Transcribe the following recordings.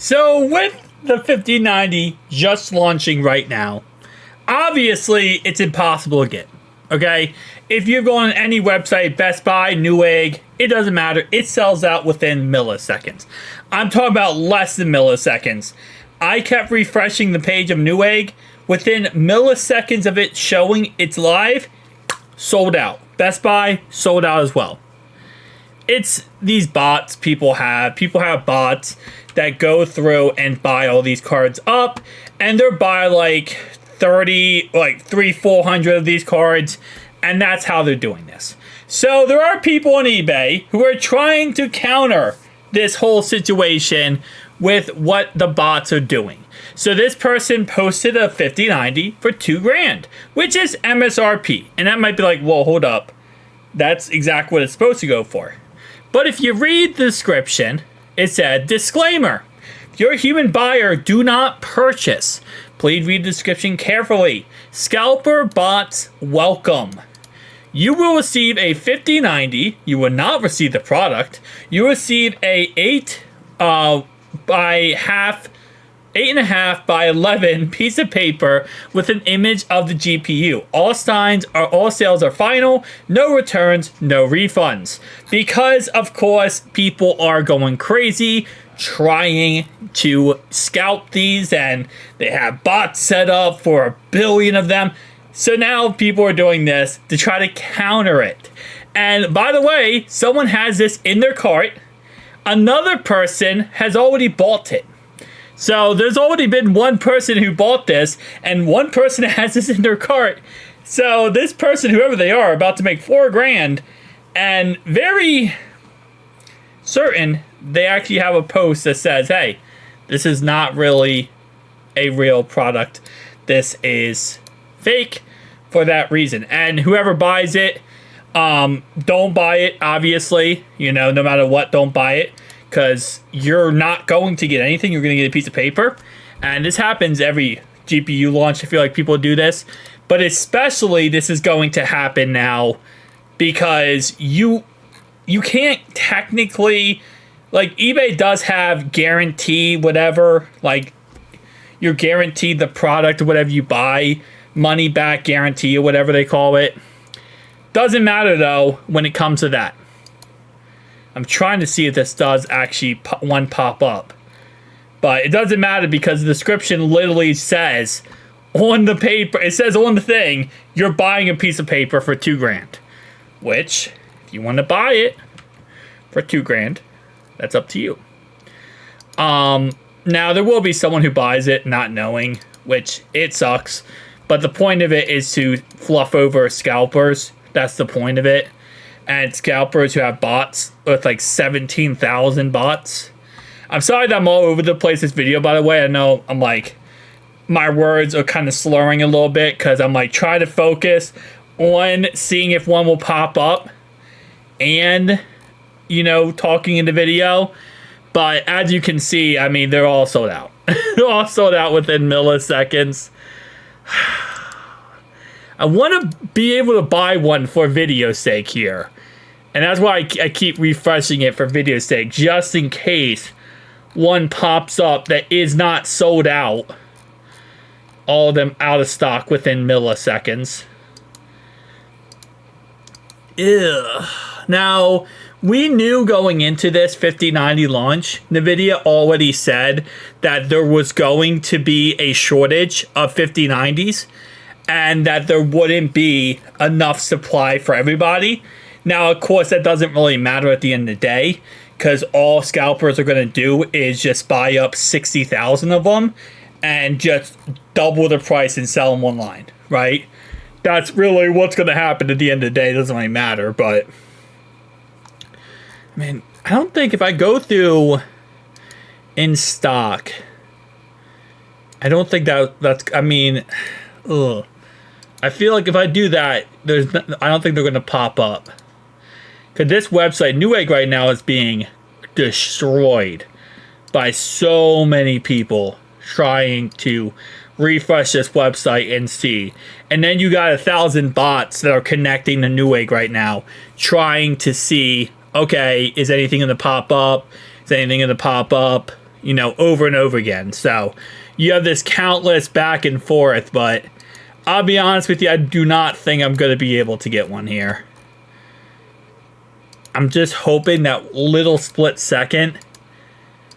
So with the 5090 just launching right now, obviously it's impossible to get. Okay, if you're going on any website, Best Buy, Newegg, it doesn't matter. It sells out within milliseconds. I'm talking about less than milliseconds. I kept refreshing the page of Newegg. Within milliseconds of it showing it's live, sold out. Best Buy, sold out as well. It's these bots people have. People have bots that go through and buy all these cards up, and they're buy like 30, like 400 of these cards, and that's how they're doing this. So there are people on eBay who are trying to counter this whole situation with what the bots are doing. So this person posted a 5090 for $2,000, which is MSRP. And that might be like, well, hold up. That's exactly what it's supposed to go for. But if you read the description, it said, disclaimer, if you're a human buyer, do not purchase. Please read the description carefully. Scalper bots welcome. You will receive a 5090. You will not receive the product. You will receive a 8.5 by 11 piece of paper with an image of the GPU. All sales are final. No returns, no refunds. Because of course people are going crazy trying to scalp these, and they have bots set up for 1 billion of them. So now people are doing this to try to counter it. And by the way, someone has this in their cart. Another person has already bought it. So there's already been one person who bought this, and one person has this in their cart. So this person, whoever they are, about to make $4,000, and very certain they actually have a post that says, hey, this is not really a real product. This is fake for that reason. And whoever buys it, don't buy it, obviously. You know, no matter what, don't buy it. Because you're not going to get anything. You're going to get a piece of paper. And this happens every GPU launch. I feel like people do this. But especially this is going to happen now because you can't technically... Like, eBay does have guarantee whatever. Like, you're guaranteed the product or whatever you buy. Money back guarantee or whatever they call it. Doesn't matter, though, when it comes to that. I'm trying to see if this does actually pop up. But it doesn't matter because the description literally says on the paper, it says on the thing, you're buying a piece of paper for $2,000. Which, if you want to buy it for $2,000, that's up to you. Now, there will be someone who buys it not knowing, which it sucks. But the point of it is to fluff over scalpers. That's the point of it. And scalpers who have bots with like 17,000 bots. I'm sorry that I'm all over the place this video, by the way. I know I'm like, my words are kind of slurring a little bit because I'm like trying to focus on seeing if one will pop up and, you know, talking in the video. But as you can see, I mean, they're all sold out. They're all sold out within milliseconds. I want to be able to buy one for video's sake here. And that's why I keep refreshing it for video's sake, just in case one pops up that is not sold out. All of them out of stock within milliseconds. Ew. Now, we knew going into this 5090 launch, Nvidia already said that there was going to be a shortage of 5090s. And that there wouldn't be enough supply for everybody. Now, of course, that doesn't really matter at the end of the day. Because all scalpers are going to do is just buy up 60,000 of them. And just double the price and sell them online. Right? That's really what's going to happen at the end of the day. It doesn't really matter. But, I mean, I don't think if I go through in stock. I don't think that's, I mean, ugh. I feel like if I do that, I don't think they're going to pop up. Because this website, Newegg right now, is being destroyed by so many people trying to refresh this website and see. And then you got 1,000 bots that are connecting to Newegg right now, trying to see, okay, is anything going to pop up? Is anything going to pop up? you know, over and over again. So you have this countless back and forth, but I'll be honest with you, I do not think I'm going to be able to get one here. I'm just hoping that little split second,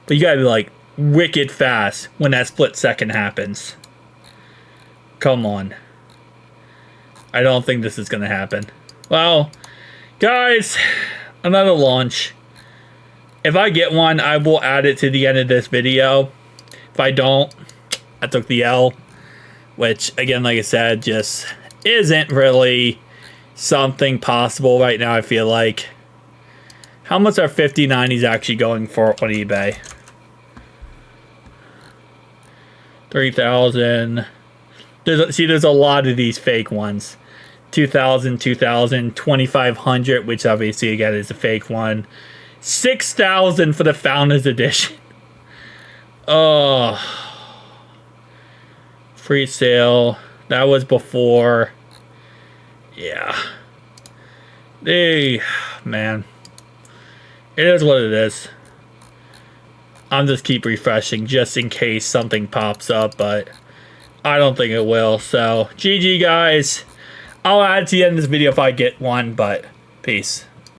but you gotta be like wicked fast when that split second happens. Come on. I don't think this is gonna happen. Well, guys, another launch. If I get one, I will add it to the end of this video. If I don't, I took the L, which again, like I said, just isn't really something possible right now, I feel like. How much are 5090s actually going for on eBay? 3,000. There's a lot of these fake ones. 2,000, 2,000, 2,500, which obviously again is a fake one. 6,000 for the Founders Edition. Oh, free sale. That was before. Yeah. Hey, man. It is what it is. I'm just keep refreshing just in case something pops up, but I don't think it will. So, GG guys. I'll add to the end of this video if I get one, but peace.